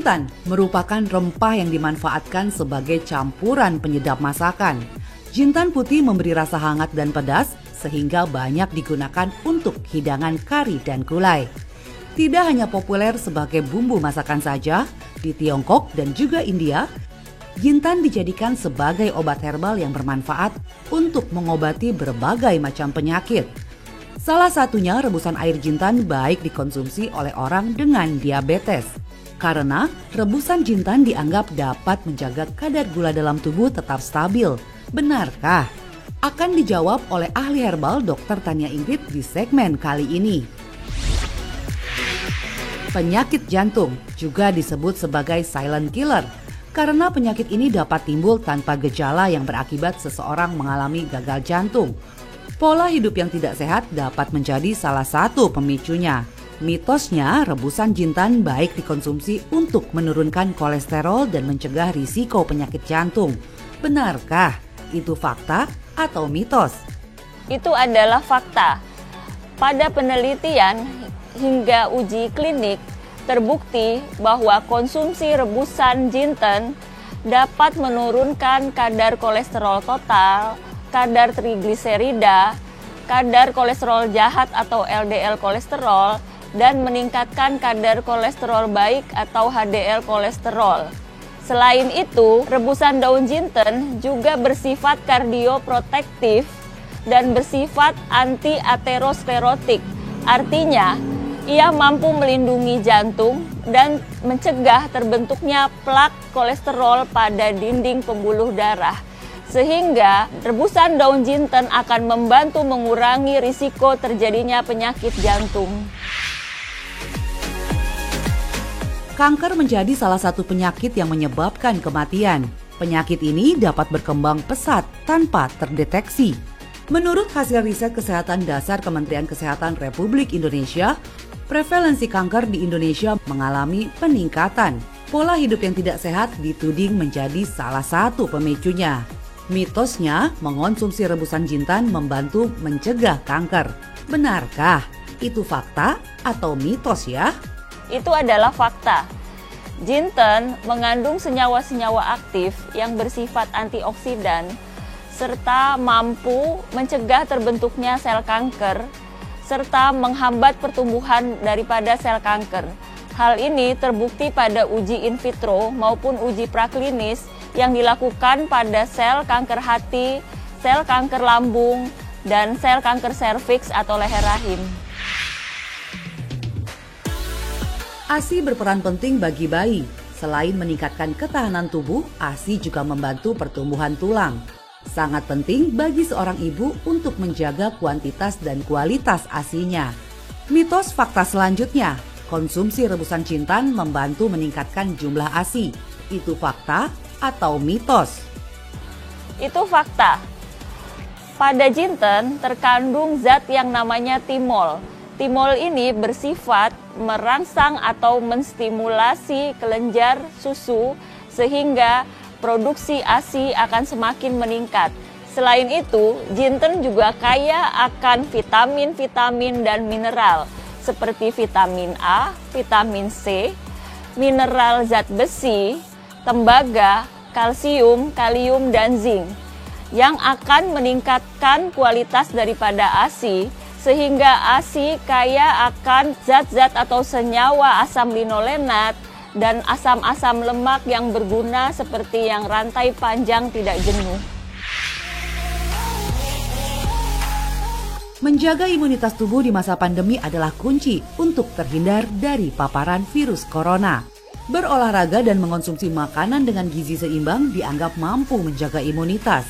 Jintan merupakan rempah yang dimanfaatkan sebagai campuran penyedap masakan. Jintan putih memberi rasa hangat dan pedas sehingga banyak digunakan untuk hidangan kari dan gulai. Tidak hanya populer sebagai bumbu masakan saja, di Tiongkok dan juga India, Jintan dijadikan sebagai obat herbal yang bermanfaat untuk mengobati berbagai macam penyakit. Salah satunya rebusan air jintan baik dikonsumsi oleh orang dengan diabetes. Karena rebusan jintan dianggap dapat menjaga kadar gula dalam tubuh tetap stabil. Benarkah? Akan dijawab oleh ahli herbal Dr. Tania Ingrid di segmen kali ini. Penyakit jantung juga disebut sebagai silent killer karena penyakit ini dapat timbul tanpa gejala yang berakibat seseorang mengalami gagal jantung. Pola hidup yang tidak sehat dapat menjadi salah satu pemicunya. Mitosnya, rebusan jintan baik dikonsumsi untuk menurunkan kolesterol dan mencegah risiko penyakit jantung. Benarkah itu fakta atau mitos? Itu adalah fakta. Pada penelitian hingga uji klinik, terbukti bahwa konsumsi rebusan jinten dapat menurunkan kadar kolesterol total, kadar trigliserida, kadar kolesterol jahat atau LDL kolesterol, dan meningkatkan kadar kolesterol baik atau HDL kolesterol. Selain itu, rebusan daun jinten juga bersifat kardioprotektif dan bersifat anti-aterosklerotik. Artinya, ia mampu melindungi jantung dan mencegah terbentuknya plak kolesterol pada dinding pembuluh darah. Sehingga rebusan daun jinten akan membantu mengurangi risiko terjadinya penyakit jantung. Kanker menjadi salah satu penyakit yang menyebabkan kematian. Penyakit ini dapat berkembang pesat tanpa terdeteksi. Menurut hasil riset kesehatan dasar Kementerian Kesehatan Republik Indonesia, prevalensi kanker di Indonesia mengalami peningkatan. Pola hidup yang tidak sehat dituding menjadi salah satu pemicunya. Mitosnya, mengonsumsi rebusan jintan membantu mencegah kanker. Benarkah itu fakta atau mitos ya? Itu adalah fakta. Jinten mengandung senyawa-senyawa aktif yang bersifat antioksidan serta mampu mencegah terbentuknya sel kanker serta menghambat pertumbuhan daripada sel kanker. Hal ini terbukti pada uji in vitro maupun uji praklinis yang dilakukan pada sel kanker hati, sel kanker lambung, dan sel kanker serviks atau leher rahim. ASI berperan penting bagi bayi. Selain meningkatkan ketahanan tubuh, ASI juga membantu pertumbuhan tulang. Sangat penting bagi seorang ibu untuk menjaga kuantitas dan kualitas ASI-nya. Mitos fakta selanjutnya, konsumsi rebusan jintan membantu meningkatkan jumlah ASI. Itu fakta atau mitos? Itu fakta. Pada jinten terkandung zat yang namanya timol. Timol ini bersifat merangsang atau menstimulasi kelenjar susu sehingga produksi ASI akan semakin meningkat. Selain itu, jinten juga kaya akan vitamin-vitamin dan mineral seperti vitamin A, vitamin C, mineral zat besi, tembaga, kalsium, kalium, dan zinc yang akan meningkatkan kualitas daripada ASI sehingga ASI kaya akan zat-zat atau senyawa asam linolenat dan asam-asam lemak yang berguna seperti yang rantai panjang tidak jenuh. Menjaga imunitas tubuh di masa pandemi adalah kunci untuk terhindar dari paparan virus corona. Berolahraga dan mengonsumsi makanan dengan gizi seimbang dianggap mampu menjaga imunitas.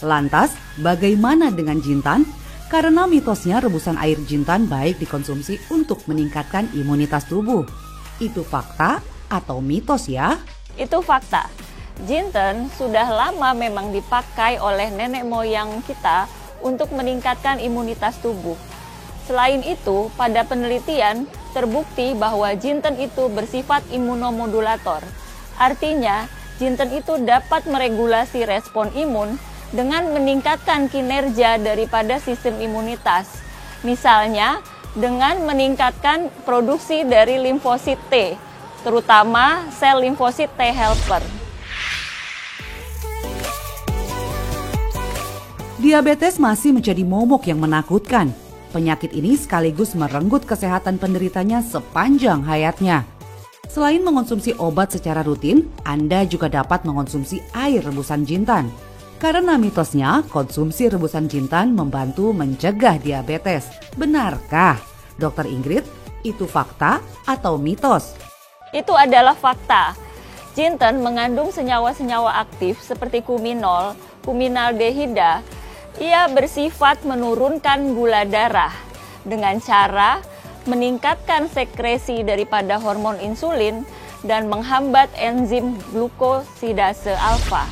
Lantas, bagaimana dengan jintan? Karena mitosnya rebusan air jintan baik dikonsumsi untuk meningkatkan imunitas tubuh. Itu fakta atau mitos ya? Itu fakta. Jinten sudah lama memang dipakai oleh nenek moyang kita untuk meningkatkan imunitas tubuh. Selain itu, pada penelitian terbukti bahwa jinten itu bersifat imunomodulator. Artinya, jinten itu dapat meregulasi respon imun dengan meningkatkan kinerja daripada sistem imunitas. Misalnya, dengan meningkatkan produksi dari limfosit T. terutama sel limfosit T helper. Diabetes masih menjadi momok yang menakutkan. Penyakit ini sekaligus merenggut kesehatan penderitanya sepanjang hayatnya. Selain mengonsumsi obat secara rutin, Anda juga dapat mengonsumsi air rebusan jintan. Karena mitosnya, konsumsi rebusan jintan membantu mencegah diabetes. Benarkah, Dokter Ingrid? Itu fakta atau mitos? Itu adalah fakta. Jinten mengandung senyawa-senyawa aktif seperti kuminol, kuminaldehida. Ia bersifat menurunkan gula darah dengan cara meningkatkan sekresi daripada hormon insulin dan menghambat enzim glukosidase alfa.